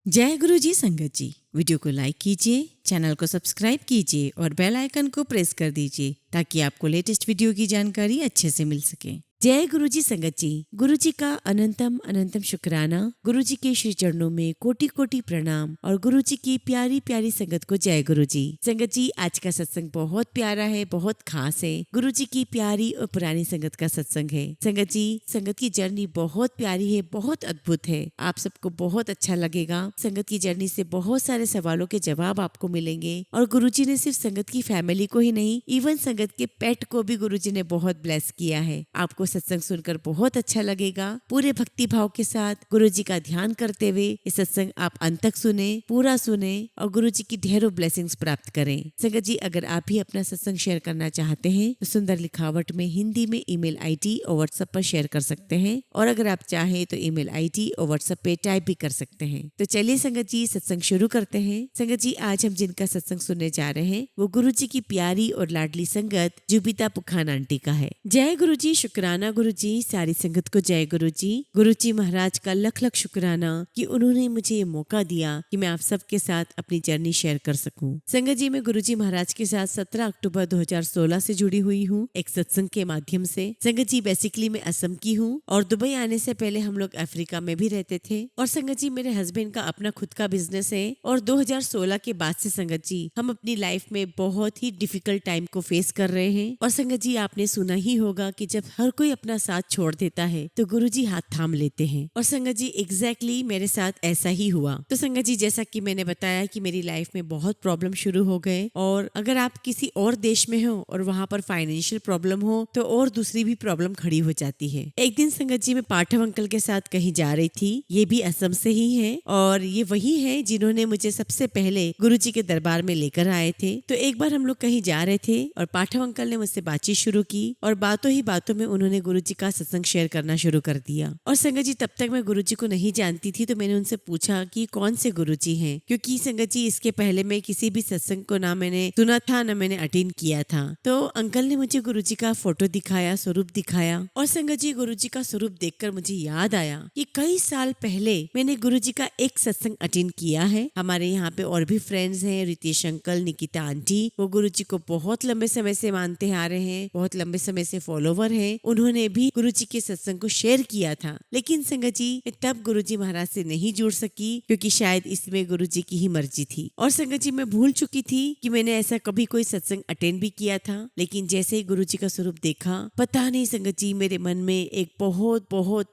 जय गुरु जी संगत जी। वीडियो को लाइक कीजिए, चैनल को सब्सक्राइब कीजिए और बेल आइकन को प्रेस कर दीजिए ताकि आपको लेटेस्ट वीडियो की जानकारी अच्छे से मिल सके। जय गुरु जी संगत जी। गुरु जी का अनंतम अनंतम शुक्राना। गुरु जी के श्री चरणों में कोटि कोटि प्रणाम और गुरु जी की प्यारी प्यारी संगत को जय गुरु जी। संगत जी, आज का सत्संग बहुत प्यारा है, बहुत खास है। गुरु जी की प्यारी और पुरानी संगत का सत्संग है। संगत जी, संगत की जर्नी बहुत प्यारी है, बहुत अद्भुत है। आप सबको बहुत अच्छा लगेगा। संगत की जर्नी से बहुत सारे सवालों के जवाब आपको मिलेंगे और गुरु जी ने सिर्फ संगत की फैमिली को ही नहीं, इवन संगत के पेट को भी गुरु जी ने बहुत ब्लेस किया है। आपको सत्संग सुनकर बहुत अच्छा लगेगा। पूरे भक्ति भाव के साथ गुरु जी का ध्यान करते हुए ये सत्संग आप अंत तक सुने, पूरा सुने और गुरु जी की ढेरों ब्लेसिंग्स प्राप्त करें। संगत जी, अगर आप भी अपना सत्संग शेयर करना चाहते हैं तो सुंदर लिखावट में हिंदी में ईमेल आईडी और व्हाट्सएप पर शेयर कर सकते हैं और अगर आप चाहें तो ईमेल आईडी और व्हाट्सएप पे टाइप भी कर सकते हैं। तो चलिए संगत जी, सत्संग शुरू करते हैं। संगत जी, आज हम जिनका सत्संग सुनने जा रहे हैं वो गुरु जी की प्यारी और लाडली संगत जुबिता पुखान आंटी का है। जय गुरु जी, शुक्राना गुरु जी। सारी संगत को जय गुरु जी। गुरु जी महाराज का लख लख शुक्राना कि उन्होंने मुझे ये मौका दिया कि मैं आप सबके साथ अपनी जर्नी शेयर कर सकूं। संगत जी, मैं गुरु जी महाराज के साथ 17 अक्टूबर 2016 से जुड़ी हुई हूँ एक सत्संग के माध्यम से। संगत जी, बेसिकली मैं असम की हूँ और दुबई आने से पहले हम लोग अफ्रीका में भी रहते थे। और संगत जी, मेरे हस्बैंड का अपना खुद का बिजनेस है और 2016 के बाद से संगत जी हम अपनी लाइफ में बहुत ही डिफिकल्ट टाइम को फेस कर रहे हैं। और संगत जी, आपने सुना ही होगा कि जब हर कोई अपना साथ छोड़ देता है तो गुरुजी हाथ थाम लेते हैं। और संगत जी, एग्जैक्टली मेरे साथ ऐसा ही हुआ। तो संगत जी, जैसा कि मैंने बताया कि मेरी लाइफ में बहुत प्रॉब्लम शुरू हो गए और अगर आप किसी और देश में हो और वहाँ पर फाइनेंशियल प्रॉब्लम हो तो और दूसरी भी प्रॉब्लम खड़ी हो जाती है। एक दिन संगत जी मैं पाठव अंकल के साथ कहीं जा रही थी। ये भी असम से ही है और ये वही है जिन्होंने मुझे सबसे पहले गुरुजी के दरबार में लेकर आए थे। तो एक बार हम लोग कहीं जा रहे थे और पाठव अंकल ने मुझसे बातचीत शुरू की और बातों ही बातों में उन्होंने गुरुजी का सत्संग शेयर करना शुरू कर दिया। और संगत जी, तब तक मैं गुरुजी को नहीं जानती थी तो मैंने उनसे पूछा कि कौन से गुरुजी हैं, क्योंकि संगत जी इसके पहले मैं किसी भी सत्संग को ना मैंने सुना था ना मैंने अटेंड किया था। तो अंकल ने मुझे गुरुजी का फोटो दिखाया, स्वरूप दिखाया और संगत जी गुरुजी का स्वरूप देखकर मुझे याद आया कि कई साल पहले मैंने गुरुजी का एक सत्संग अटेंड किया है। हमारे यहाँ पे और भी फ्रेंड्स हैं, रितेश अंकल, निकिता आंटी, वो गुरुजी को बहुत लंबे समय से मानते आ रहे हैं, बहुत लंबे समय से फॉलोवर हैं। उन्होंने भी गुरुजी के सत्संग को शेयर किया था। लेकिन संगत जी मैं तब गुरुजी महाराज से नहीं जुड़ सकी क्योंकि शायद इसमें गुरुजी की ही मर्जी थी। और संगत जी मैं भूल चुकी थी कि मैंने ऐसा कभी कोई सत्संग अटेंड भी किया था। लेकिन जैसे ही गुरुजी का स्वरूप देखा, पता नहीं संगत जी मेरे मन में एक बहुत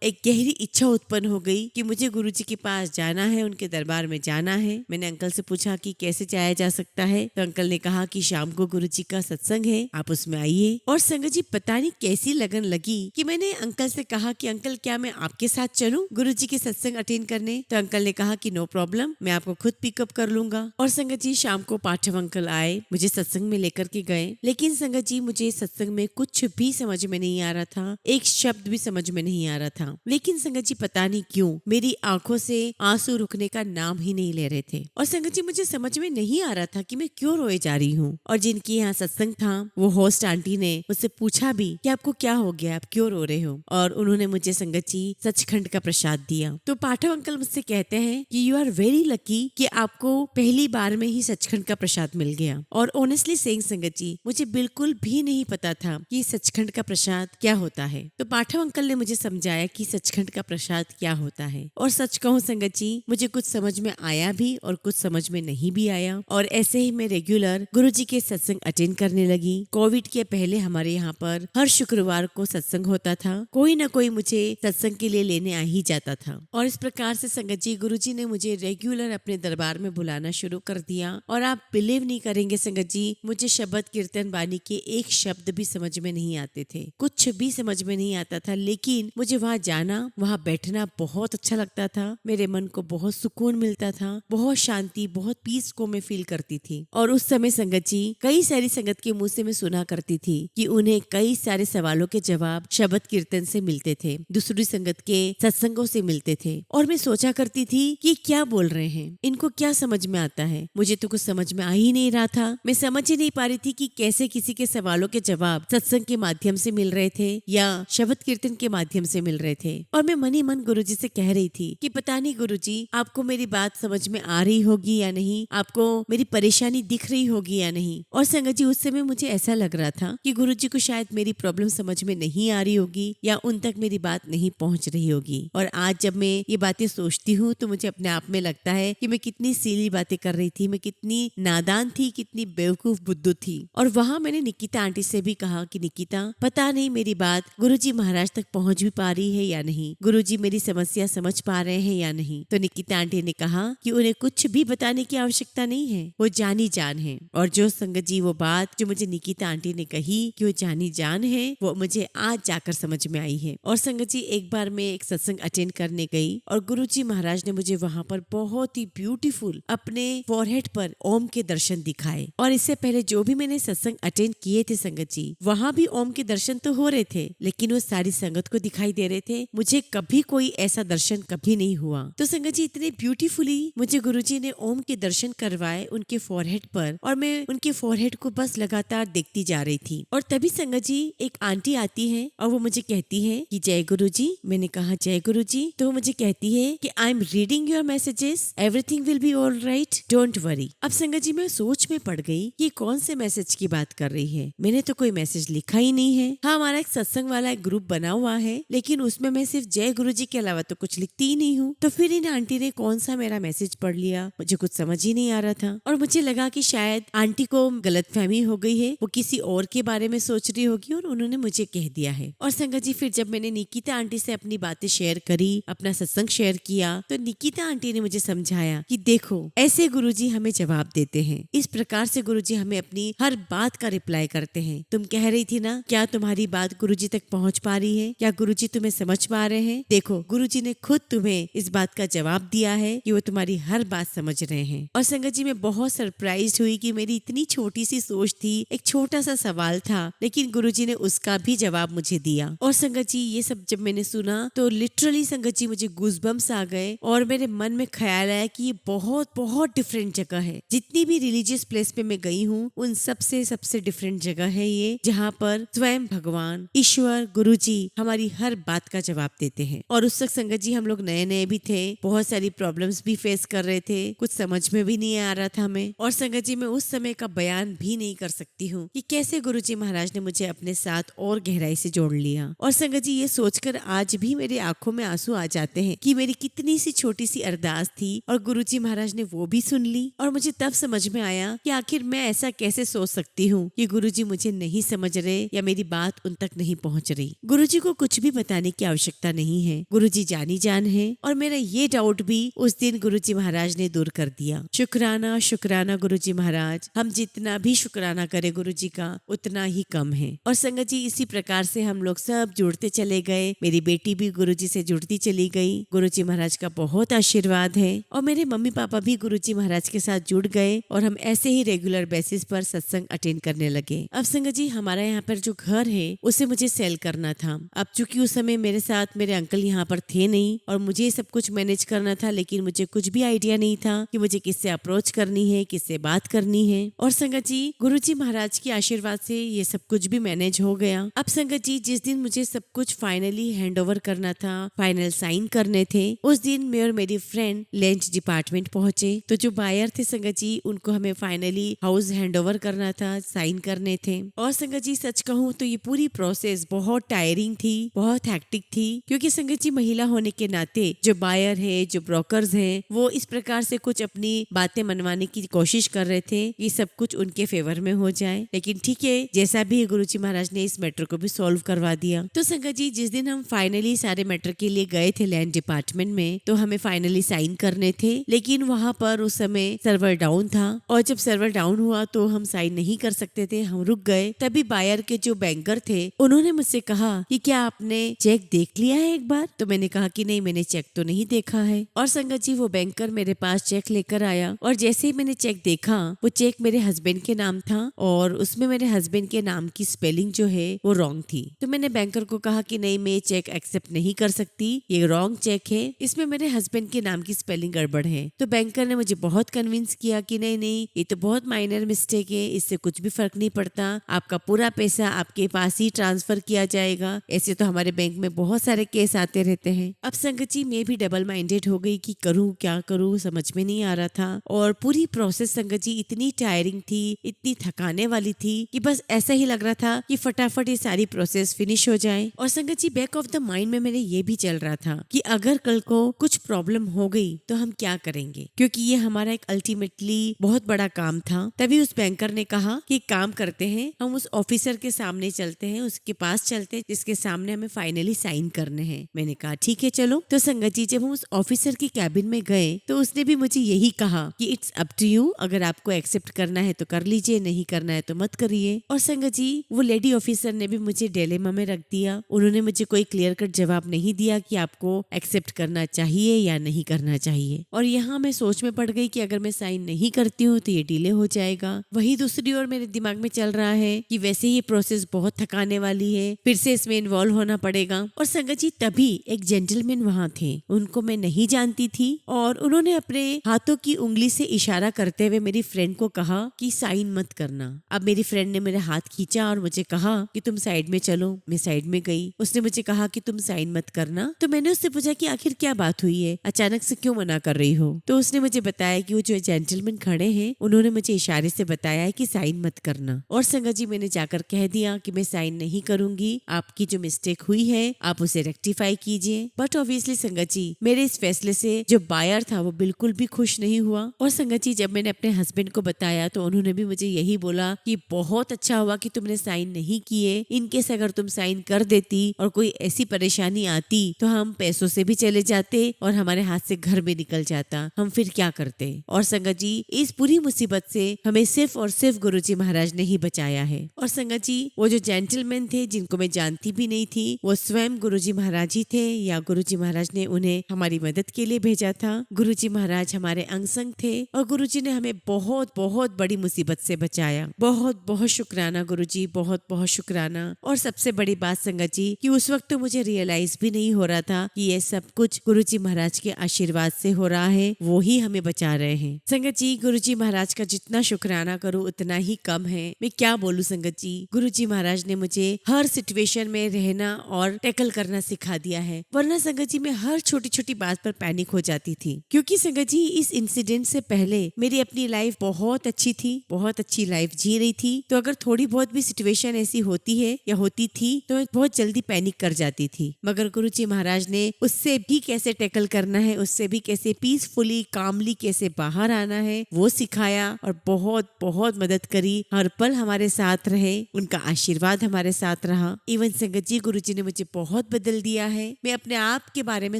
एक गहरी इच्छा उत्पन्न हो गई कि मुझे गुरुजी के पास जाना है, उनके दरबार में जाना है। मैंने अंकल से पूछा कि कैसे जाया जा सकता है तो अंकल ने कहा कि शाम को गुरुजी का सत्संग है, आप उसमें आइए। और संगत जी पता नहीं कैसी लगन लगी कि मैंने अंकल से कहा कि अंकल क्या मैं आपके साथ चलूं गुरुजी के सत्संग अटेंड करने। तो अंकल ने कहा कि नो प्रॉब्लम, मैं आपको खुद पिकअप कर लूंगा। और संगत जी शाम को पाठव अंकल आए, मुझे सत्संग में लेकर के गए। लेकिन संगत जी मुझे सत्संग में कुछ भी समझ में नहीं आ रहा था, एक शब्द भी समझ में नहीं आ रहा था। लेकिन संगत जी पता नहीं क्यों मेरी आंखों से आंसू रुकने का नाम ही नहीं ले रहे थे। और संगत जी मुझे समझ में नहीं आ रहा था कि मैं क्यों रोए जा रही हूँ। और जिनकी यहाँ सत्संग था वो होस्ट आंटी ने मुझसे पूछा भी कि आपको क्या हो गया, आप क्यों रो रहे हो। और उन्होंने मुझे संगत जी सचखंड का प्रसाद दिया। तो पाठव अंकल मुझसे कहते हैं कि यू आर वेरी लकी कि आपको पहली बार में ही सचखंड का प्रसाद मिल गया। और ऑनेस्टली सेइंग संगत जी मुझे बिल्कुल भी नहीं पता था कि सचखंड का प्रसाद क्या होता है। तो पाठव अंकल ने मुझे समझाया कि सचखंड का प्रसाद क्या होता है। और सच कहूँ संगत जी मुझे कुछ समझ में आया भी और कुछ समझ में नहीं भी आया। और ऐसे ही मैं रेगुलर गुरुजी के सत्संग अटेंड करने लगी। कोविड के पहले हमारे यहाँ पर हर शुक्रवार को सत्संग होता था, कोई ना कोई मुझे सत्संग के लिए लेने आ ही जाता था। और इस प्रकार से संगत जी गुरुजी ने मुझे रेगुलर अपने दरबार में बुलाना शुरू कर दिया। और आप बिलीव नहीं करेंगे संगत जी, मुझे शब्द कीर्तन बानी के एक शब्द भी समझ में नहीं आते थे, कुछ भी समझ में नहीं आता था। लेकिन मुझे वहाँ जाना, वहाँ बैठना बहुत अच्छा लगता था। मेरे मन को बहुत सुकून मिलता था, बहुत शांति, बहुत पीस को मैं फील करती थी। और उस समय संगत जी कई सारी संगत के मुंह से मैं सुना करती थी कि उन्हें कई सारे सवालों के जवाब जवाब शब्द कीर्तन से मिलते थे, दूसरी संगत के सत्संगों से मिलते थे। और मैं सोचा करती थी कि क्या बोल रहे हैं, इनको क्या समझ में आता है। मुझे तो कुछ समझ में आ ही नहीं रहा था। मैं समझ ही नहीं पा रही थी कि कैसे किसी के सवालों के जवाब सत्संग के माध्यम से मिल रहे थे या शब्द कीर्तन के माध्यम से मिल रहे थे। और मैं मन ही मन गुरुजी से कह रही थी कि पता नहीं गुरुजी, आपको मेरी बात समझ में आ रही होगी या नहीं, आपको मेरी परेशानी दिख रही होगी या नहीं। और संगत जी, उस समय मुझे ऐसा लग रहा था कि गुरुजी को शायद मेरी प्रॉब्लम समझ में नहीं आ रही होगी या उन तक मेरी बात नहीं पहुंच रही होगी। और आज जब मैं ये बातें सोचती हूँ तो मुझे अपने आप में लगता है कि मैं कितनी सीली बातें कर रही थी, मैं कितनी नादान थी, कितनी बेवकूफ बुद्धू थी। और वहाँ मैंने निकिता आंटी से भी कहा कि निकिता, पता नहीं मेरी बात गुरुजी महाराज तक पहुंच भी पा रही है या नहीं, गुरुजी मेरी समस्या समझ पा रहे हैं या नहीं। तो निकिता आंटी ने कहा कि उन्हें कुछ भी बताने की आवश्यकता नहीं है, वो जानी जान है। और जो संगत जी वो बात जो मुझे निकिता आंटी ने कही कि वो जानी जान है, वो मुझे आज जाकर समझ में आई है। और संगत जी, एक बार मैं एक सत्संग अटेंड करने गई और गुरुजी महाराज ने मुझे वहाँ पर बहुत ही ब्यूटीफुल अपने फॉरहेड पर ओम के दर्शन दिखाए। और इससे पहले जो भी मैंने सत्संग अटेंड किए थे संगत जी, वहाँ भी ओम के दर्शन तो हो रहे थे, लेकिन वो सारी संगत को दिखाई दे रहे थे। मुझे कभी कोई ऐसा दर्शन कभी नहीं हुआ। तो संगत जी, इतने ब्यूटीफुली मुझे गुरुजी ने ओम के दर्शन करवाए उनके फॉरहेड पर, और मैं उनके फॉरहेड को बस लगातार देखती जा रही थी। और तभी संगत जी एक आंटी आती है और वो मुझे कहती है कि जय गुरुजी। मैंने कहा जय गुरुजी। तो वो मुझे कहती है कि I am reading your messages, everything will be all right, don't worry. अब संगत जी, मैं सोच में पड़ गई कि कौन से मैसेज की बात कर रही है। मैंने तो कोई मैसेज लिखा ही नहीं है। हाँ, हमारा एक सत्संग वाला एक ग्रुप बना हुआ है, लेकिन उसमें मैं सिर्फ जय गुरुजी के अलावा तो कुछ लिखती ही नहीं हूँ। तो फिर इन आंटी ने कौन सा मेरा मैसेज पढ़ लिया, मुझे कुछ समझ ही नहीं आ रहा था। और मुझे लगा कि शायद आंटी को गलतफहमी हो गई है, वो किसी और के बारे में सोच रही होगी और उन्होंने मुझे कह दिया है। और संगत जी, फिर जब मैंने निकिता आंटी से अपनी बातें शेयर करी, अपना सत्संग शेयर किया, तो निकिता आंटी ने मुझे समझाया कि देखो, ऐसे गुरुजी हमें जवाब देते हैं, इस प्रकार से गुरुजी हमें अपनी हर बात का रिप्लाई करते हैं। तुम कह रही थी ना, क्या तुम्हारी बात गुरुजी तक पहुंच पा रही है, क्या गुरुजी तुम्हें समझ पा रहे हैं? देखो, गुरुजी ने खुद तुम्हें इस बात का जवाब दिया है कि वो तुम्हारी हर बात समझ रहे हैं। और संगत जी, मैं बहुत सरप्राइज हुई कि मेरी इतनी छोटी सी सोच थी, एक छोटा सा सवाल था, लेकिन गुरुजी ने उसका भी जवाब मुझे दिया। और संगत जी, ये सब जब मैंने सुना तो लिटरली संगत जी मुझे गूज़बम्स आ गए और मेरे मन में ख्याल आया कि ये बहुत बहुत डिफरेंट जगह है। जितनी भी रिलीजियस प्लेस पे मैं गई हूँ, उन सबसे डिफरेंट जगह है ये, जहाँ पर स्वयं भगवान ईश्वर गुरुजी हमारी हर बात का जवाब देते हैं। और उस वक्त संगत जी हम लोग नए नए भी थे, बहुत सारी प्रॉब्लम्स भी फेस कर रहे थे, कुछ समझ में भी नहीं आ रहा था हमें। और संगत जी, मैं उस समय का बयान भी नहीं कर सकती हूँ कि कैसे गुरुजी महाराज ने मुझे अपने साथ और गहराई से जोड़ लिया। और संगत जी, ये सोचकर आज भी मेरी आंखों में आंसू आ जाते हैं कि मेरी कितनी सी छोटी सी अरदास थी और गुरुजी महाराज ने वो भी सुन ली। और मुझे तब समझ में आया कि आखिर मैं ऐसा कैसे सोच सकती हूँ कि गुरुजी मुझे नहीं समझ रहे या मेरी बात उन तक नहीं पहुँच रही। गुरुजी को कुछ भी बताने की आवश्यकता नहीं है, गुरुजी जानी जान है। और मेरा ये डाउट भी उस दिन गुरुजी महाराज ने दूर कर दिया। शुक्राना शुक्राना गुरुजी महाराज, हम जितना भी शुक्राना करे गुरुजी का उतना ही कम है। और संगत जी, इसी प्रकार से हम लोग सब जुड़ते चले गए। मेरी बेटी भी गुरुजी से जुड़ती चली गई। गुरुजी महाराज का बहुत आशीर्वाद है। और मेरे मम्मी पापा भी गुरुजी महाराज के साथ जुड़ गए और हम ऐसे ही रेगुलर बेसिस पर सत्संग अटेंड करने लगे। अब संगत जी, हमारा यहाँ पर जो घर है उसे मुझे सेल करना था। अब चूंकि उस समय मेरे साथ मेरे अंकल यहाँ पर थे नहीं और मुझे सब कुछ मैनेज करना था, लेकिन मुझे कुछ भी आइडिया नहीं था कि मुझे किससे अप्रोच करनी है, किससे बात करनी है। और संगत जी, गुरुजी महाराज के आशीर्वाद से ये सब कुछ भी मैनेज हो गया। अब संगत जी, जिस दिन मुझे सब कुछ फाइनली हैंड ओवर करना था, फाइनल साइन करने थे, उस दिन मैं और मेरी फ्रेंड लैंड डिपार्टमेंट पहुंचे। तो जो बायर थे संगत जी, उनको हमें फाइनली हाउस हैंड ओवर करना था, साइन करने थे। और संगत जी, सच कहूँ तो ये पूरी प्रोसेस बहुत टायरिंग थी, बहुत हैक्टिक थी, क्योंकि संगत जी महिला होने के नाते जो बायर है, जो ब्रोकर्स हैं, वो इस प्रकार से कुछ अपनी बातें मनवाने की कोशिश कर रहे थे कि सब कुछ उनके फेवर में हो जाए। लेकिन ठीक है, जैसा भी गुरुजी महाराज ने इस मैटर को भी सॉल्व करवा दिया। तो संगत जी, जिस दिन हम फाइनली सारे मैटर के लिए गए थे लैंड डिपार्टमेंट में, तो हमें फाइनली साइन करने थे, लेकिन वहाँ पर उस समय सर्वर डाउन था। और जब सर्वर डाउन हुआ तो हम साइन नहीं कर सकते थे, हम रुक गए। तभी बायर के जो बैंकर थे उन्होंने मुझसे कहा कि क्या आपने चेक देख लिया है एक बार? तो मैंने कहा कि नहीं, मैंने चेक तो नहीं देखा है। और संगत जी, वो बैंकर मेरे पास चेक लेकर आया और जैसे ही मैंने चेक देखा, वो चेक मेरे हस्बैंड के नाम था और उसमें मेरे हस्बैंड के नाम की स्पेलिंग जो है वो रॉन्ग थी। तो मैंने बैंकर को कहा कि नहीं, मैं ये चेक एक्सेप्ट नहीं कर सकती, ये रॉन्ग चेक है, इसमें मेरे हस्बैंड के नाम की स्पेलिंग गड़बड़ है। तो बैंकर ने मुझे बहुत कन्विंस किया कि नहीं नहीं, ये तो बहुत माइनर मिस्टेक है, इससे कुछ भी फर्क नहीं पड़ता, आपका पूरा पैसा आपके पास ही ट्रांसफर किया जाएगा। ऐसे तो हमारे बैंक में बहुत सारे केस आते रहते हैं। अब संगत जी मैं भी डबल माइंडेड हो गई कि करूँ क्या करूँ, समझ में नहीं आ रहा था। और पूरी प्रोसेस संगत जी इतनी टायरिंग थी, इतनी थकाने वाली थी कि बस ऐसा ही लग रहा था कि फटाफट ये सारी प्रोसेस फिनिश हो जाए। और संगत जी बैक ऑफ द माइंड में मेरे ये भी चल रहा था कि अगर कल को कुछ प्रॉब्लम हो गई तो हम क्या करेंगे, क्योंकि ये हमारा एक अल्टीमेटली बहुत बड़ा काम था। तभी उस बैंकर ने कहा कि काम करते हैं, हम उस ऑफिसर के सामने चलते हैं, उसके पास चलते हैं जिसके सामने हमें फाइनली साइन करने हैं। मैंने कहा ठीक है चलो। तो संगत जी जब हम उस ऑफिसर की कैबिन में गए तो उसने भी मुझे यही कहा कि इट्स अप टू यू, अगर आपको एक्सेप्ट करना है तो कर लीजिए, नहीं करना है तो मत करिए। और संगत जी वो लेडी ऑफिसर ने भी मुझे डिलेमा में रख दिया। उन्होंने मुझे कोई क्लियर कट जवाब नहीं दिया कि आपको एक्सेप्ट करना चाहिए या नहीं करना चाहिए। और यहाँ मैं सोच में पड़ गई कि अगर मैं साइन नहीं करती हूँ तो ये डिले हो जाएगा। वही दूसरी ओर मेरे दिमाग में चल रहा है कि वैसे ही प्रोसेस बहुत थकाने वाली है, फिर से इसमें इन्वॉल्व होना पड़ेगा। और संगत जी तभी एक जेंटलमैन वहाँ थे, उनको मैं नहीं जानती थी और उन्होंने अपने हाथों की उंगली से इशारा करते हुए मेरी फ्रेंड को कहा कि साइन मत करना। अब मेरी फ्रेंड ने मेरा हाथ खींचा और मुझे कहा कि तुम साइड में चलो। मैं साइड में गई। उसने मुझे कहा कि तुम साइन मत करना। तो मैंने उससे पूछा कि आखिर क्या बात हुई है, अचानक से क्यों मना कर रही हो। तो उसने मुझे बताया कि वो जो जेंटलमैन खड़े हैं उन्होंने मुझे इशारे से बताया है कि साइन मत करना। और संगत जी मैंने जाकर कह दिया कि मैं साइन नहीं करूंगी, आपकी जो मिस्टेक हुई है आप उसे रेक्टिफाई कीजिए। बट ऑब्वियसली संगत जी मेरे इस फैसले से जो बायर था वो बिल्कुल भी खुश नहीं हुआ। और संगत जी जब मैंने अपने हस्बैंड को बताया तो उन्होंने भी मुझे यही बोला कि बहुत अच्छा हुआ कि तुमने साइन नहीं किए, इनकेस अगर तुम साइन कर देती और कोई ऐसी परेशानी आती तो हम पैसों से भी चले जाते और हमारे हाथ से घर भी निकल जाता, हम फिर क्या करते। और संगत जी इस पूरी मुसीबत से हमें सिर्फ और सिर्फ गुरुजी महाराज ने ही बचाया है। और संगत जी वो जो जेंटलमैन थे जिनको मैं जानती भी नहीं थी, वो स्वयं गुरुजी महाराज ही थे या गुरुजी महाराज ने उन्हें हमारी मदद के लिए भेजा था। गुरुजी महाराज हमारे अंग संग थे और गुरुजी ने हमें बहुत बहुत बड़ी मुसीबत से बचाया। बहुत बहुत शुक्राना गुरुजी, बहुत बहुत शुक्राना। और सबसे बड़ी बात संगत जी कि उस वक्त तो मुझे रियलाइज भी नहीं हो रहा था कि ये सब कुछ गुरुजी महाराज के आशीर्वाद से हो रहा है, वो ही हमें बचा रहे हैं। संगत जी गुरुजी महाराज का जितना शुक्राना करूं उतना ही कम है। मैं क्या बोलूं संगत जी, गुरुजी महाराज ने मुझे हर सिचुएशन में रहना और टैकल करना सिखा दिया है। वरना संगत जी मैं हर छोटी छोटी बात पर पैनिक हो जाती थी, क्योंकि संगत जी इस इंसिडेंट से पहले मेरी अपनी लाइफ बहुत अच्छी थी, बहुत अच्छी लाइफ जी रही थी। तो अगर थोड़ी बहुत भी सिचुएशन ऐसी होती है या होती थी तो मैं बहुत जल्दी पैनिक कर जाती थी। मगर गुरुजी महाराज ने उससे भी कैसे टैकल करना है, उससे भी कैसे पीसफुली कामली कैसे बाहर आना है वो सिखाया और बहुत बहुत मदद करी। हर पल हमारे साथ रहे, उनका आशीर्वाद हमारे साथ रहा। इवन संगत जी गुरुजी ने मुझे बहुत बदल दिया है। मैं अपने आप के बारे में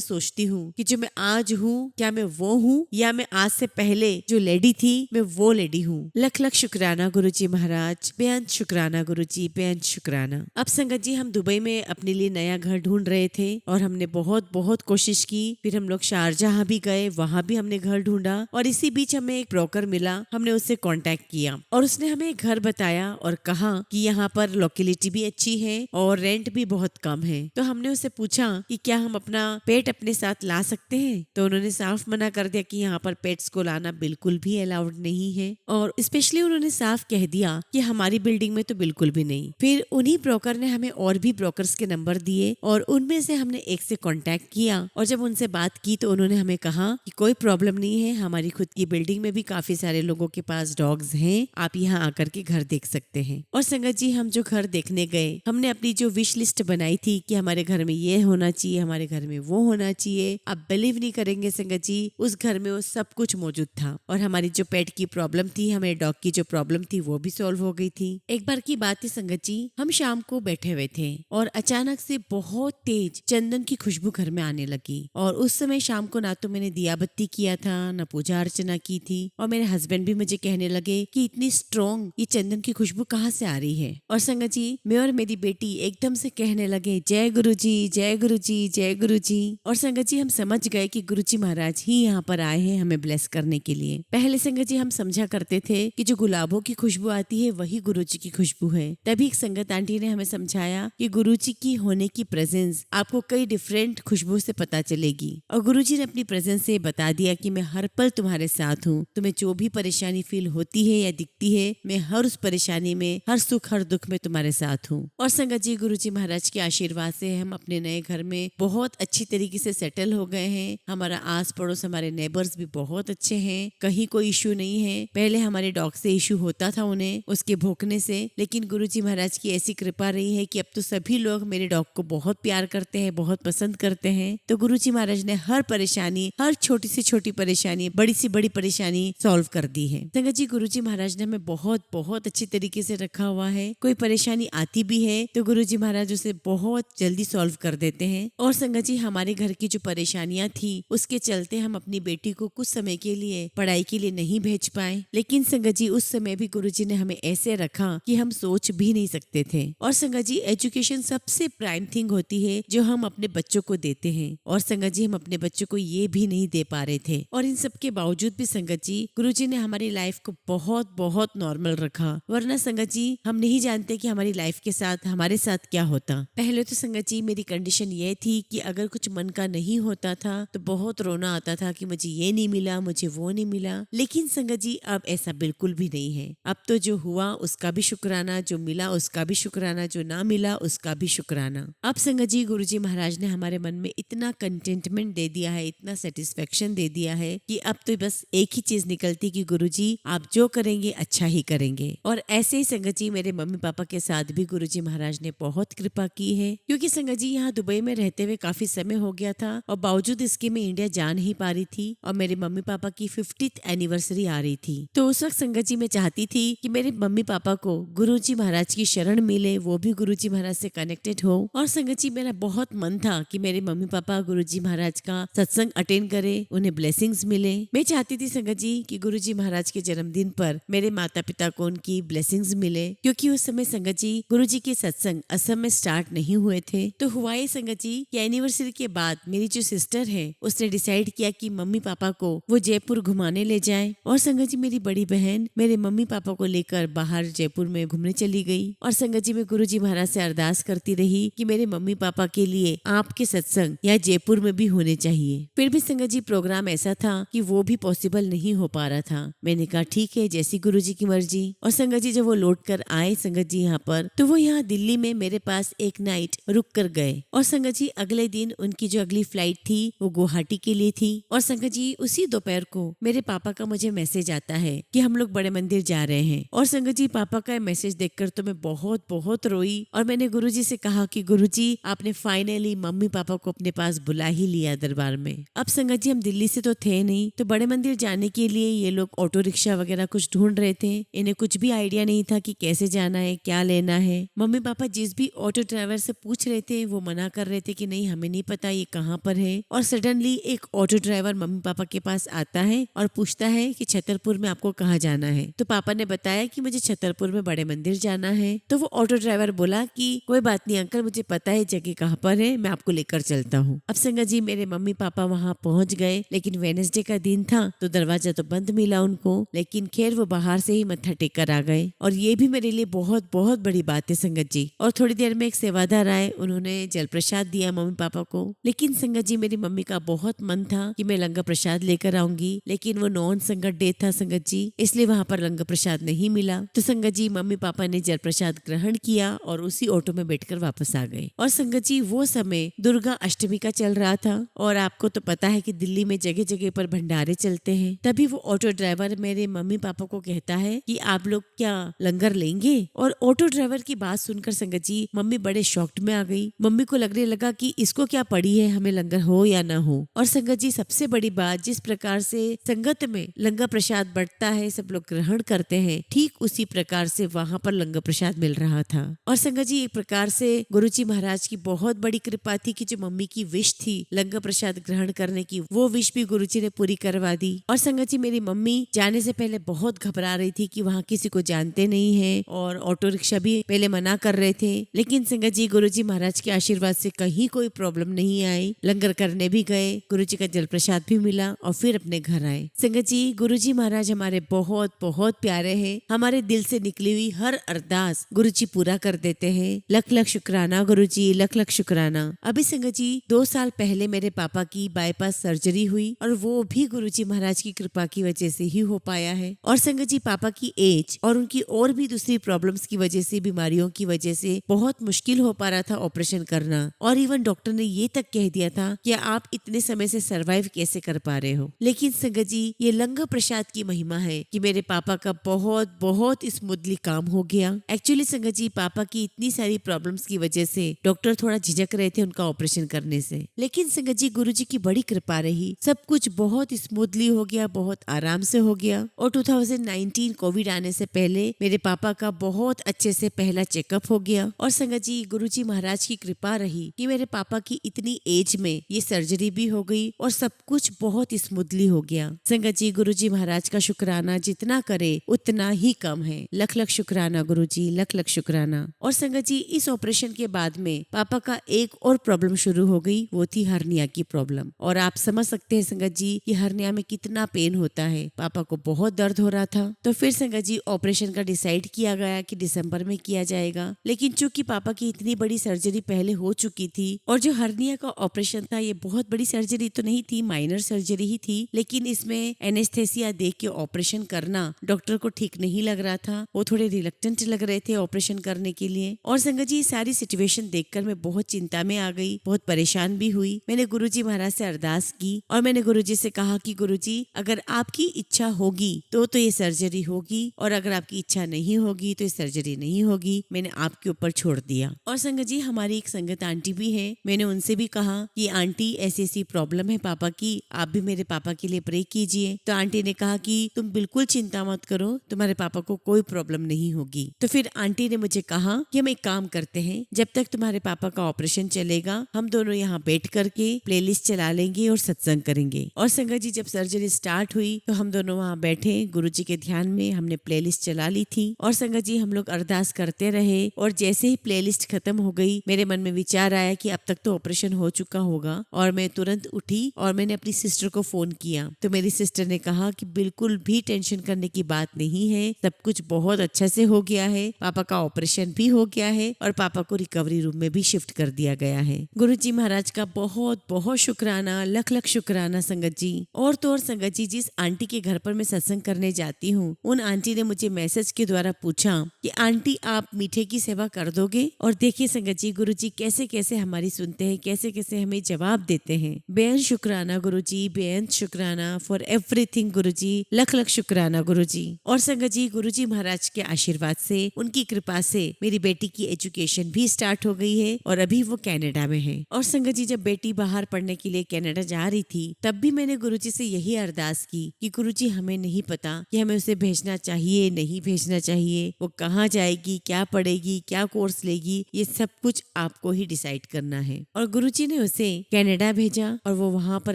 सोचती हूँ कि जो मैं आज हूँ क्या मैं वो हूँ या मैं आज से पहले जो लेडी थी मैं वो लेडी हूँ। लख लख शुक्राना गुरुजी महाराज, बेअंत शुक्राना गुरुजी, बेअंत शुक्राना। अब संगत जी हम दुबई में अपने लिए नया घर ढूंढ रहे थे और हमने बहुत बहुत कोशिश की। फिर हम लोग शारजहां भी गए, वहां भी हमने घर ढूंढा और इसी बीच हमें एक ब्रोकर मिला। हमने उससे कांटेक्ट किया और उसने हमें एक घर बताया और कहा कि यहाँ पर लोकेलिटी भी अच्छी है और रेंट भी बहुत कम है। तो हमने उससे पूछा कि क्या हम अपना पेट अपने साथ ला सकते हैं। तो उन्होंने साफ मना कर दिया कि यहाँ पर पेट्स को लाना बिल्कुल भी अलाउड नहीं है और स्पेशली उन्होंने साफ कह दिया कि हमारी बिल्डिंग में तो बिल्कुल भी नहीं। फिर उन्हीं ब्रोकर ने हमें और भी ब्रोकर्स के नंबर दिए और उनमें से हमने एक से कांटेक्ट किया और जब उनसे बात की तो उन्होंने हमें कहा कि कोई प्रॉब्लम नहीं है, हमारी खुद की बिल्डिंग में भी काफी सारे लोगों के पास डॉग्स हैं, आप यहाँ आकर के घर देख सकते हैं। और संगत जी हम जो घर देखने गए, हमने अपनी जो विश लिस्ट बनाई थी कि हमारे घर में ये होना चाहिए, हमारे घर में वो होना चाहिए, आप बिलीव नहीं करेंगे संगत जी उस घर में वो सब कुछ मौजूद था। और हमारी जो पेट की प्रॉब्लम थी, हमारे डॉग की जो प्रॉब्लम थी वो भी सॉल्व हो गई थी। एक बार की बात है संगत जी, हम शाम को बैठे हुए थे और अचानक से बहुत तेज चंदन की खुशबू घर में आने लगी। और उस समय शाम को ना तो मैंने दिया बत्ती किया था ना पूजा अर्चना की थी और मेरे हस्बैंड भी मुझे कहने लगे कि इतनी स्ट्रॉन्ग ये चंदन की खुशबू कहाँ से आ रही है। और संगत जी मैं और मेरी बेटी एकदम से कहने लगे जय गुरुजी, जय गुरुजी, जय गुरुजी। और संगत जी हम समझ गए कि गुरुजी महाराज ही यहाँ पर आए हैं हमें ब्लेस करने के लिए। पहले संगत जी हम समझा करते थे कि जो गुलाबों की खुशबू आती है वही गुरुजी की खुशबू है। तभी एक संगत आंटी ने हमें हमें समझाया कि गुरुजी की होने की प्रेजेंस आपको कई डिफरेंट खुशबू से पता चलेगी। और गुरुजी ने अपनी प्रेजेंस से बता दिया कि मैं हर पल तुम्हारे साथ हूँ। तुम्हें जो भी परेशानी फील होती है या दिखती है, मैं हर उस परेशानी में, हर सुख हर दुख में तुम्हारे साथ हूँ। और संगत जी, गुरुजी महाराज के आशीर्वाद से हम अपने नए घर में बहुत अच्छी तरीके से सेटल हो गए हैं। हमारा आस पड़ोस, हमारे नेबर्स भी बहुत अच्छे हैं, कहीं कोई इशू नहीं है। पहले हमारे डॉग से इशू होता था उन्हें, उसके भौंकने से, लेकिन गुरुजी महाराज की ऐसी कृपा रही है कि अब तो सभी लोग मेरे डॉग को बहुत प्यार करते हैं, बहुत पसंद करते हैं। तो गुरुजी महाराज ने हर परेशानी, हर छोटी से छोटी परेशानी, बड़ी सी बड़ी परेशानी सॉल्व कर दी है। संगत जी, गुरुजी महाराज ने हमें बहुत बहुत अच्छी तरीके से रखा हुआ है। कोई परेशानी आती भी है तो गुरुजी महाराज उसे बहुत जल्दी सॉल्व कर देते हैं। और संगत जी, हमारे घर की जो परेशानियां थी उसके चलते हम अपनी बेटी को कुछ समय के लिए पढ़ाई के लिए नहीं भेज पाए, लेकिन संगत जी उस समय भी गुरुजी ने हमें ऐसे रखा कि हम सोच भी नहीं सकते थे। और संगत जी, एजुकेशन सबसे प्राइम थिंग होती है जो हम अपने बच्चों को देते हैं, और संगत जी हम अपने बच्चों को ये भी नहीं दे पा रहे थे। और इन सब के बावजूद भी संगत जी, गुरुजी ने हमारी लाइफ को बहुत बहुत नॉर्मल रखा। वरना संगत जी, हम नहीं जानते कि हमारी लाइफ के साथ, हमारे साथ क्या होता। पहले तो संगत जी मेरी कंडीशन ये थी कि अगर कुछ मन का नहीं होता था तो बहुत रोना आता था कि मुझे ये नहीं मिला, मुझे वो नहीं मिला। लेकिन संगत जी अब ऐसा बिल्कुल भी नहीं है। अब तो जो हुआ उसका भी शुक्राना, जो मिला उसका भी शुक्राना, जो ना मिला उसका भी शुक्राना। अब संगत जी, गुरुजी महाराज ने हमारे मन में इतना कंटेंटमेंट दे दिया है, इतना सेटिस्फेक्शन दे दिया है कि अब तो बस एक ही चीज निकलती कि गुरुजी आप जो करेंगे अच्छा ही करेंगे। और ऐसे ही संगत जी मेरे मम्मी पापा के साथ भी गुरुजी महाराज ने बहुत कृपा की है, क्योंकि संगत जी यहाँ दुबई में रहते हुए काफी समय हो गया था और बावजूद इसके मैं इंडिया जा नहीं पा रही थी। और मेरे मम्मी पापा की 50th एनिवर्सरी आ रही थी। तो उस वक्त संगत जी मैं चाहती थी कि मेरे मम्मी पापा को गुरुजी महाराज की शरण मिले, वो भी गुरुजी महाराज से कनेक्टेड हो। और संगत जी मेरा बहुत मन था कि मेरे मम्मी पापा गुरुजी महाराज का सत्संग अटेंड करे, उन्हें ब्लेसिंग्स मिले। मैं चाहती थी संगत जी कि गुरुजी महाराज के जन्मदिन पर मेरे माता पिता को उनकी ब्लेसिंग्स मिले, क्योंकि उस समय संगत जी गुरुजी के सत्संग असम में स्टार्ट नहीं हुए थे। तो हुआ ये संगत जी कि एनिवर्सरी के बाद मेरी जो सिस्टर है उसने डिसाइड किया कि मम्मी पापा को वो जयपुर घुमाने ले जाए। और संगत जी मेरी बड़ी बहन मेरे मम्मी पापा को लेकर बाहर जयपुर में घूमने चली गई। और संगत जी मैं गुरुजी महाराज से अरदास करती रही कि मेरे मम्मी पापा के लिए आपके सत्संग या जयपुर में भी होने चाहिए। फिर भी संगत जी प्रोग्राम ऐसा था कि वो भी पॉसिबल नहीं हो पा रहा था। मैंने कहा ठीक है, जैसी गुरुजी की मर्जी। और संगत जी जब वो लौट कर आए संगत जी यहाँ पर, तो वो यहाँ दिल्ली में मेरे पास एक नाइट रुक कर गए। और संगत जी अगले दिन उनकी जो अगली फ्लाइट थी वो गुवाहाटी के लिए थी। और संगत जी उसी दोपहर को मेरे पापा का मुझे मैसेज आता है कि हम लोग बड़े मंदिर जा रहे हैं। और संगत जी पापा का मैसेज देखकर तो मैं बहुत बहुत रोई। और मैंने गुरुजी से कहा कि गुरुजी आपने फाइनली मम्मी पापा को अपने पास बुला ही लिया दरबार में। अब संगत जी हम दिल्ली से तो थे नहीं, तो बड़े मंदिर जाने के लिए ये लोग ऑटो रिक्शा वगैरह कुछ ढूंढ रहे थे। इन्हें कुछ भी आइडिया नहीं था कि कैसे जाना है, क्या लेना है। मम्मी पापा जिस भी ऑटो ड्राइवर से पूछ रहे थे वो मना कर रहे थे कि नहीं हमें नहीं पता ये कहाँ पर है। और सडनली एक ऑटो ड्राइवर मम्मी पापा के पास आता है और पूछता है कि छतरपुर में आपको कहाँ जाना है। तो पापा ने बताया कि मुझे छतरपुर में बड़े मंदिर जाना है। तो वो ऑटो ड्राइवर बोला कि कोई बात नहीं अंकल, मुझे पता है जगह कहाँ पर है, मैं आपको लेकर चलता हूँ। अब संगत जी मेरे मम्मी पापा वहाँ पहुँच गए, लेकिन वेडनेसडे का दिन था तो दरवाजा तो बंद मिला उनको, लेकिन खैर वो बाहर से ही मत्था टेक कर आ गए। और ये भी मेरे लिए बहुत बहुत बड़ी बात है संगत जी। और थोड़ी देर में एक सेवादार आए, उन्होंने जल प्रसाद दिया मम्मी पापा को। लेकिन संगत जी मेरी मम्मी का बहुत मन था कि मैं लंगर प्रसाद लेकर आऊंगी, लेकिन वो नॉन संगत डे था संगत जी, इसलिए वहाँ पर लंगर प्रसाद नहीं मिला। तो संगत जी मम्मी पापा ने जल प्रसाद ग्रहण किया और उसी ऑटो में बैठकर वापस आ गए। और संगत जी वो समय दुर्गा अष्टमी का चल रहा था, और आपको तो पता है कि दिल्ली में जगह जगह पर भंडारे चलते हैं। तभी वो ऑटो ड्राइवर मेरे मम्मी पापा को कहता है कि आप लोग क्या लंगर लेंगे। और ऑटो ड्राइवर की बात सुनकर संगत जी मम्मी बड़े शॉक्ड में आ गई। मम्मी को लगने लगा कि इसको क्या पड़ी है, हमें लंगर हो या ना हो। और संगत जी सबसे बड़ी बात, जिस प्रकार से संगत में लंगर प्रसाद बढ़ता है, सब लोग ग्रहण करते हैं, ठीक उसी प्रकार से वहाँ पर लंगर प्रसाद मिल रहा था। और संगत जी एक प्रकार से गुरुजी महाराज की बहुत बड़ी कृपा थी कि जो मम्मी की विश थी लंगर प्रसाद ग्रहण करने की, वो विश भी गुरुजी ने पूरी करवा दी। और संगत जी मेरी मम्मी जाने से पहले बहुत घबरा रही थी कि वहाँ किसी को जानते नहीं है, और ऑटो रिक्शा भी पहले मना कर रहे थे। लेकिन संगत जी गुरुजी महाराज के आशीर्वाद से कहीं कोई प्रॉब्लम नहीं आई। लंगर करने भी गए, गुरुजी का जल प्रसाद भी मिला और फिर अपने घर आए। संगत जी गुरुजी महाराज हमारे बहुत बहुत प्यारे हैं। हमारे दिल से निकली हुई हर अरदास गुरुजी पूरा कर कर देते हैं। लख लख शुक्राना गुरुजी, लख लख शुक्राना। अभी संगत जी 2 साल पहले मेरे पापा की बाईपास सर्जरी हुई और वो भी गुरुजी महाराज की कृपा की वजह से ही हो पाया है। और संगत जी पापा की एज और उनकी और भी दूसरी प्रॉब्लम्स की वजह से, बीमारियों की वजह से बहुत मुश्किल हो पा रहा था ऑपरेशन करना। और इवन डॉक्टर ने ये तक कह दिया था कि आप इतने समय से सरवाइव कैसे कर पा रहे हो। लेकिन संगत जी ये लंगर प्रसाद की महिमा है कि मेरे पापा का बहुत बहुत स्मूथली काम हो गया। एक्चुअली संगत जी पापा की इतनी सारी प्रॉब्लम्स की वजह से डॉक्टर थोड़ा झिझक रहे थे उनका ऑपरेशन करने से। लेकिन संगत जी गुरुजी की बड़ी कृपा रही, सब कुछ बहुत स्मूथली हो गया, बहुत आराम से हो गया। और 2019 कोविड आने से पहले मेरे पापा का बहुत अच्छे से पहला चेकअप हो गया। और संगत जी गुरुजी महाराज की कृपा रही कि मेरे पापा की इतनी एज में ये सर्जरी भी हो गई और सब कुछ बहुत स्मूथली हो गया। संगत जी गुरुजी महाराज का शुक्राना जितना करे उतना ही कम है। लख लख शुक्राना गुरुजी, लख लख शुक्राना। और संगत जी इस ऑपरेशन के बाद में पापा का एक और प्रॉब्लम शुरू हो गई, वो थी हर्निया की प्रॉब्लम। और आप समझ सकते हैं संगत जी कि हर्निया में कितना पेन होता है। पापा को बहुत दर्द हो रहा था। तो फिर संगत जी ऑपरेशन का डिसाइड किया गया कि दिसंबर में किया जाएगा। लेकिन चूंकि पापा की इतनी बड़ी सर्जरी पहले हो चुकी थी और जो हर्निया का ऑपरेशन था ये बहुत बड़ी सर्जरी तो नहीं थी, माइनर सर्जरी ही थी। लेकिन इसमें एनेस्थेसिया देख के ऑपरेशन करना डॉक्टर को ठीक नहीं लग रहा था, वो थोड़े रिलक्टेंट लग रहे थे ऑपरेशन करने के लिए। और संगत जी सारी सिचुएशन देखकर मैं बहुत चिंता में आ गई, बहुत परेशान भी हुई। मैंने गुरुजी महाराज से अरदास की और मैंने गुरुजी से कहा कि गुरुजी अगर आपकी इच्छा होगी तो ये सर्जरी होगी और अगर आपकी इच्छा नहीं होगी तो ये सर्जरी नहीं होगी। मैंने आपके ऊपर छोड़ दिया। और संगत जी हमारी एक संगत आंटी भी है, मैंने उनसे भी कहा कि आंटी ऐसी ऐसी प्रॉब्लम है पापा की, आप भी मेरे पापा के लिए प्रे कीजिए। तो आंटी ने कहा कि तुम बिल्कुल चिंता मत करो, तुम्हारे पापा को कोई प्रॉब्लम नहीं होगी। तो फिर आंटी ने मुझे कहा कि हम एक काम करते हैं, जब तक तुम्हारे पापा का ऑपरेशन चलेगा हम दोनों यहाँ बैठ करके प्लेलिस्ट चला लेंगे और सत्संग करेंगे। और संगत जी जब सर्जरी स्टार्ट हुई तो हम दोनों वहाँ बैठे गुरुजी के ध्यान में, हमने प्लेलिस्ट चला ली थी। और संगत जी हम लोग अरदास करते रहे। और जैसे ही प्लेलिस्ट खत्म हो गई मेरे मन में विचार आया कि अब तक तो ऑपरेशन हो चुका होगा। और मैं तुरंत उठी और मैंने अपनी सिस्टर को फोन किया। तो मेरी सिस्टर ने कहा कि बिल्कुल भी टेंशन करने की बात नहीं है, सब कुछ बहुत अच्छा से हो गया है, पापा का ऑपरेशन भी हो गया है और पापा को रिकवरी रूम में भी शिफ्ट कर दिया गया है। गुरुजी महाराज का बहुत बहुत शुक्राना, लख लख शुक्राना संगत जी। और तो और संगत जी जिस आंटी के घर पर मैं सत्संग करने जाती हूँ उन आंटी ने मुझे मैसेज के द्वारा पूछा कि आंटी आप मीठे की सेवा कर दोगे। और देखिए संगत जी गुरुजी कैसे कैसे हमारी सुनते हैं, कैसे कैसे हमें जवाब देते हैं। बेअंत शुक्राना गुरुजी, बेअंत शुक्राना फॉर एवरीथिंग गुरुजी, लख लख शुक्राना गुरुजी। और संगत जी गुरुजी महाराज के आशीर्वाद से, उनकी कृपा से मेरी बेटी की एजुकेशन भी स्टार्ट हो गई है और अभी वो कनाडा में है। और संगत जी जब बेटी बाहर पढ़ने के लिए कनाडा जा रही थी तब भी मैंने गुरुजी से यही अरदास की कि गुरुजी हमें नहीं पता कि हमें उसे भेजना चाहिए नहीं भेजना चाहिए, वो कहाँ जाएगी, क्या पढ़ेगी, क्या कोर्स लेगी, ये सब कुछ आपको ही डिसाइड करना है। और गुरुजी ने उसे कनाडा भेजा और वो वहाँ पर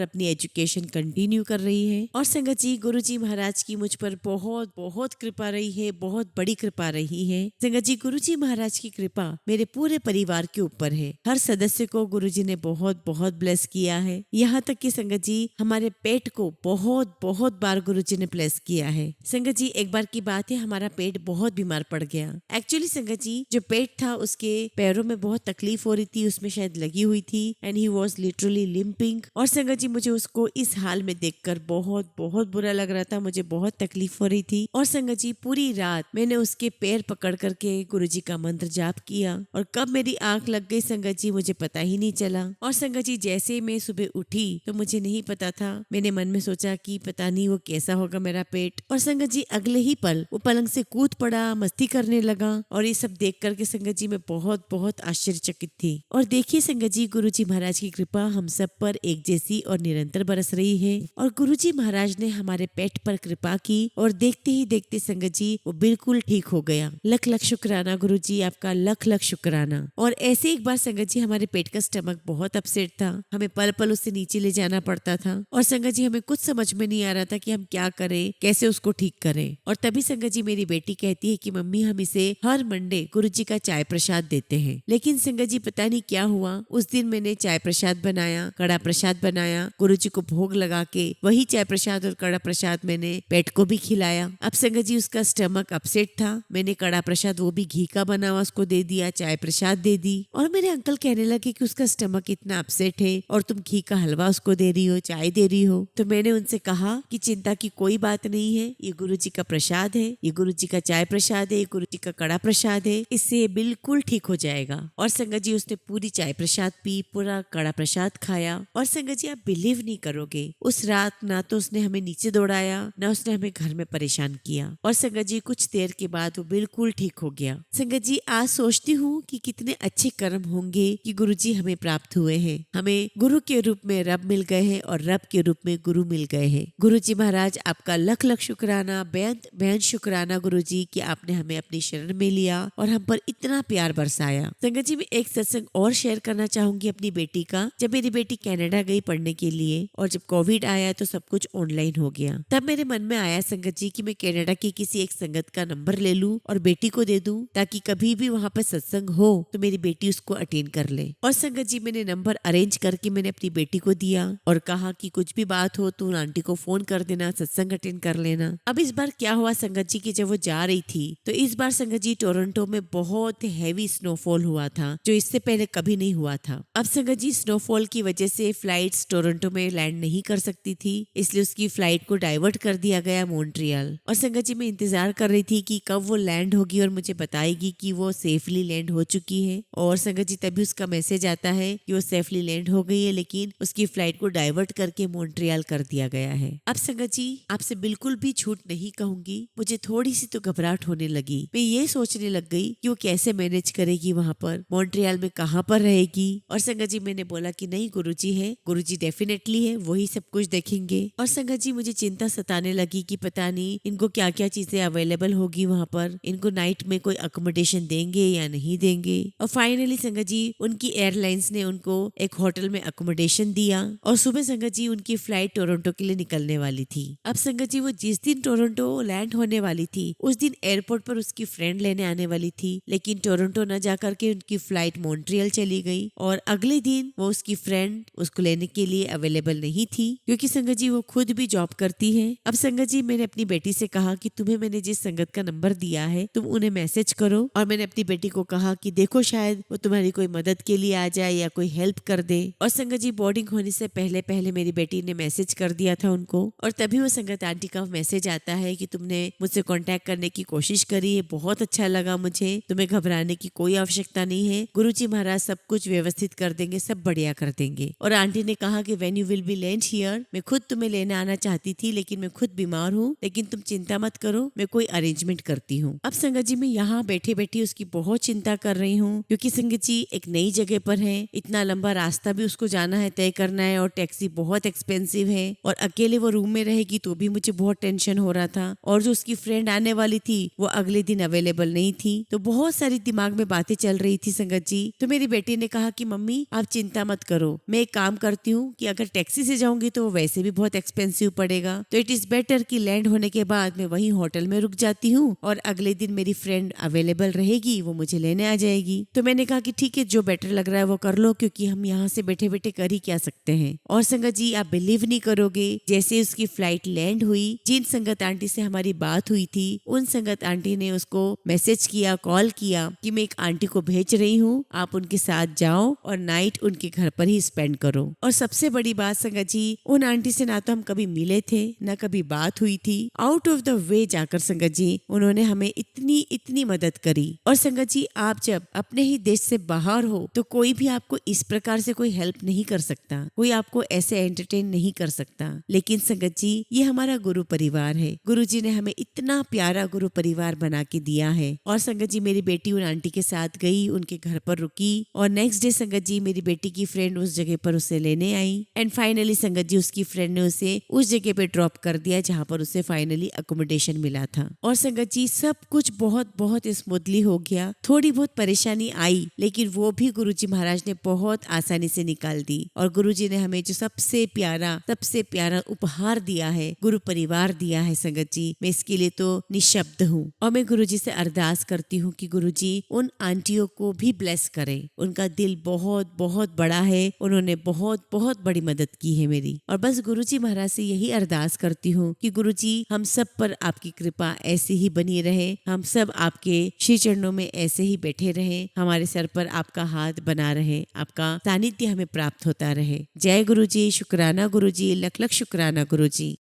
अपनी एजुकेशन कंटिन्यू कर रही है। और संगत जी गुरुजी महाराज की मुझ पर बहुत बहुत कृपा रही है, बहुत बड़ी कृपा रही है। संगत जी गुरुजी महाराज की कृपा मेरे पूरे परिवार के ऊपर है। हर सदस्य को गुरुजी ने बहुत बहुत ब्लेस किया है। यहाँ तक कि संगत जी हमारे पेट को बहुत बहुत बार गुरुजी ने ब्लेस किया है। संगत जी एक बार की बात है, हमारा पेट बहुत बीमार पड़ गया। एक्चुअली संगत जी जो पेट था उसके पैरों में बहुत तकलीफ हो रही थी, उसमें शायद लगी हुई थी and he was literally limping. और संगत जी मुझे उसको इस हाल में देखकर बहुत बहुत बुरा लग रहा था, मुझे बहुत तकलीफ हो रही थी। और संगत जी पूरी रात मैंने उसके पैर पकड़ करके गुरुजी का मंत्र जाप किया और कब मेरी आंख लग गई संगत जी मुझे पता ही नहीं चला। और संगत जी जैसे मैं सुबह उठी तो मुझे नहीं पता था, मैंने मन में सोचा कि पता नहीं वो कैसा होगा मेरा पेट। और संगत जी अगले ही पल वो पलंग से कूद पड़ा, मस्ती करने लगा। और ये सब देख करके संगत जी मैं बहुत बहुत आश्चर्यचकित थी। और देखिए संगत जी गुरुजी महाराज की कृपा हम सब पर एक जैसी और निरंतर बरस रही है। और गुरुजी महाराज ने हमारे पेट पर कृपा की और देखते ही देखते संगत जी वो बिल्कुल ठीक हो गया। लख लख शुक्राना गुरुजी, आपका लख लख शुक्राना। और ऐसे एक बार संगत जी हमारे पेट का स्टमक बहुत अपसेट था, हमें पल पल उससे नीचे ले जाना पड़ता था। और संगत जी हमें कुछ समझ में नहीं आ रहा था कि हम क्या करें, कैसे उसको ठीक करें। और तभी संगत जी मेरी बेटी कहती है कि मम्मी हम इसे हर मंडे गुरुजी का चाय प्रसाद देते हैं। लेकिन संगत जी पता नहीं क्या हुआ, उस दिन मैंने चाय प्रसाद बनाया, कड़ा प्रसाद बनाया, गुरुजी को भोग लगा के वही चाय प्रसाद और कड़ा प्रसाद मैंने पेट को भी खिलाया। अब संगत जी उसका स्टमक अपसेट था, मैंने कड़ा प्रसाद वो भी घी का बना हुआ उसको दे दिया, चाय प्रसाद दे दी। और मेरे अंकल कहने लगे कि उसका स्टमक इतना अपसेट है और तुम घी का हलवा उसको दे रही हो, चाय दे रही हो। तो मैंने उनसे कहा कि चिंता की कोई बात नहीं है, ये गुरुजी का प्रसाद है, ये गुरुजी का चाय प्रसाद है, ये गुरुजी का कड़ा प्रसाद है, इससे ये बिल्कुल ठीक हो जाएगा। और संगत जी उसने पूरी चाय प्रसाद पी, पूरा कड़ा प्रसाद खाया। और संगत जी आप बिलीव नहीं करोगे, उस रात ना तो उसने हमें नीचे दौड़ाया, ना उसने हमें घर में परेशान किया। और संगत जी कुछ देर के बाद वो बिल्कुल ठीक हो गया। संगत जी आज सोचती हूँ कि कितने अच्छे कर्म होंगे कि गुरुजी हमें प्राप्त हुए हैं। हमें गुरु के रूप में रब मिल गए हैं और रब के रूप में गुरु मिल गए हैं। गुरुजी महाराज आपका लख लख शुक्राना, बेहद बेहद शुक्राना गुरुजी कि आपने हमें अपनी शरण में लिया और हम पर इतना प्यार बरसाया। संगत जी मैं एक सत्संग और शेयर करना चाहूंगी अपनी बेटी का। जब मेरी बेटी कनाडा गई पढ़ने के लिए और जब कोविड आया तो सब कुछ ऑनलाइन हो गया, तब मेरे मन में आया संगत जी कि मैं कनाडा की किसी एक संगत का नंबर ले लूं और बेटी को दे दूं, ताकि कभी भी वहाँ पर सत्संग हो तो मेरी बेटी उसको अटेंड कर ले। और संगत जी मैंने नंबर अरेंज करके मैंने अपनी बेटी को दिया और कहा कि कुछ भी बात हो तो आंटी को फोन कर देना, सत्संग अटेंड कर लेना। अब इस बार क्या हुआ संगत जी की, जब वो जा रही थी तो इस बार संगत जी टोरंटो में बहुत हैवी स्नोफॉल हुआ था, जो इससे पहले कभी नहीं हुआ था। अब संगत जी स्नोफॉल की वजह से फ्लाइट्स टोरंटो में लैंड नहीं कर सकती थी, इसलिए उसकी फ्लाइट को डाइवर्ट कर दिया गया मॉन्ट्रियल। और संगत जी मैं इंतजार कर रही थी कि कब वो लैंड होगी और मुझे बताएगी कि वो सेफली लैंड हो चुकी है। और संगत जी तभी उसका मैसेज आता है कि वो सेफली लैंड हो गई है, लेकिन उसकी फ्लाइट को डाइवर्ट करके मॉन्ट्रियल कर दिया गया है। अब संगत जी आपसे बिल्कुल भी झूठ नहीं कहूंगी, मुझे थोड़ी सी तो घबराहट होने लगी। मैं ये सोचने लग गई कि वो कैसे मैनेज करेगी वहाँ पर, मॉन्ट्रियल में कहाँ पर रहेगी। और संगत जी मैंने बोला कि नहीं गुरुजी है, गुरुजी डेफिनेटली है, वही सब कुछ देखेंगे। और संगत जी मुझे चिंता सताने लगी कि पता नहीं इनको क्या क्या चीजें अवेलेबल होगी वहाँ पर, इनको नाइट में कोई अकोमोडेशन देंगे या नहीं देंगे। और फाइनली संगत जी उनकी एयरलाइंस ने उनको एक होटल में अकोमोडेशन दिया और सुबह संगत जी उनकी फ्लाइट टोरंटो के लिए निकलने वाली थी। अब संगत जी वो जिस दिन टोरंटो लैंड होने वाली थी उस दिन एयरपोर्ट पर उसकी फ्रेंड लेने आने वाली थी, लेकिन टोरंटो न जाकर के उनकी फ्लाइट मॉन्ट्रियल चली गई और अगले दिन वो उसकी फ्रेंड उसको लेने के लिए अवेलेबल नहीं थी, क्योंकि संगत जी वो खुद भी जॉब करती है। अब संगत जी मैंने अपनी बेटी से कहा कि तुम्हें मैंने जिस संगत का नंबर दिया है तुम उन्हें मैसेज करो। और मैंने अपनी बेटी को कहा कि देखो शायद वो तुम्हारी कोई मदद के लिए आ जाए या कोई हेल्प कर दे। और संगत जी बोर्डिंग होने से पहले पहले मेरी बेटी ने मैसेज कर दिया था उनको, और तभी वो संगत आंटी का मैसेज आता है कि तुमने मुझसे कांटेक्ट करने की कोशिश करी है, बहुत अच्छा लगा मुझे, तुम्हें घबराने की कोई आवश्यकता नहीं है, गुरुजी महाराज सब कुछ व्यवस्थित कर देंगे, सब बढ़िया कर देंगे। और आंटी ने कहा कि when you will be land here, मैं खुद तुम्हें लेने आना चाहती थी लेकिन मैं खुद बीमार हूँ, लेकिन तुम चिंता मत करो, मैं कोई अरेंजमेंट करती हूँ। अब संगत जी मैं यहाँ बैठे बैठे उसकी बहुत चिंता कर रही हूँ, क्योंकि संगत जी एक नई जगह पर है, इतना लंबा रास्ता भी उसको जाना है, तय करना है, और टैक्सी बहुत एक्सपेंसिव है, और अकेले वो रूम में रहेगी तो भी मुझे बहुत टेंशन हो रहा था। और जो उसकी फ्रेंड आने वाली थी वो अगले दिन अवेलेबल नहीं थी, तो बहुत सारी दिमाग में बातें चल रही थी संगत जी। तो मेरी बेटी ने कहा कि मम्मी आप चिंता मत करो, मैं एक काम करती हूँ कि अगर टैक्सी से जाऊंगी तो वो वैसे भी बहुत एक्सपेंसिव पड़ेगा, तो इट इज बेटर कि लैंड होने के बाद मैं वहीं होटल में रुक जाती हूँ और अगले दिन मेरी फ्रेंड अवेलेबल रहेगी, वो मुझे लेने आ जाएगी। तो मैंने कहा कि ठीक है, जो बेटर लग रहा है वो कर लो, क्योंकि हम यहाँ से बैठे बैठे कर ही क्या सकते हैं। और संगत जी आप बिलीव नहीं करोगे, जैसे उसकी फ्लाइट लैंड हुई, जिन संगत आंटी से हमारी बात हुई थी उन संगत आंटी ने उसको मैसेज किया, कॉल किया कि मैं एक आंटी को भेज रही हूँ, आप उनके साथ जाओ और नाइट उनके घर पर ही स्पेंड करो। और सबसे बड़ी बात संगत जी, उन आंटी से ना तो हम कभी मिले थे ना कभी बात हुई थी, आउट ऑफ द वे जाकर संगत जी उन्होंने हमें इतनी इतनी मदद करी। और संगत जी आप जब अपने ही देश से बाहर हो तो कोई भी आपको इस प्रकार से कोई हेल्प नहीं कर सकता, कोई आपको ऐसे एंटरटेन नहीं कर सकता। लेकिन संगत जी ये हमारा गुरु परिवार है, गुरु जी ने हमें इतना प्यारा गुरु परिवार बना के दिया है। और संगत जी मेरी बेटी उन आंटी के साथ गई, उनके घर पर रुकी, और नेक्स्ट डे संगत जी मेरी बेटी की फ्रेंड उस जगह पर उसे लेने आई, एंड फाइनली संगत जी उसकी फ्रेंड ने उसे उस जगह पे ड्रॉप कर दिया जहाँ पर उसे फाइनली अकोमोडेशन मिला था। और संगत जी सब कुछ बहुत बहुत स्मूथली हो गया, थोड़ी बहुत परेशानी आई लेकिन वो भी गुरुजी महाराज ने बहुत आसानी से निकाल दी। और गुरुजी ने हमें जो सबसे प्यारा उपहार दिया है, गुरु परिवार दिया है संगत जी, मैं इसके लिए तो निशब्द हूँ। और मैं गुरुजी से अरदास करती हूँ कि गुरुजी उन आंटियों को भी ब्लेस करें, उनका दिल बहुत बहुत बड़ा है, उन्होंने बहुत बहुत बड़ी मदद की है मेरी। और बस गुरुजी महाराज से यही अरदास करती हूँ कि गुरुजी हम सब पर आपकी कृपा ऐसी ही बनी रहे, हम सब आपके श्री चरणों में ऐसे ही बैठे रहें, हमारे सर पर आपका हाथ बना रहे, आपका सानिध्य हमें प्राप्त होता रहे। जय गुरु जी, शुक्राना गुरु जी, लख लख शुक्राना गुरु जी।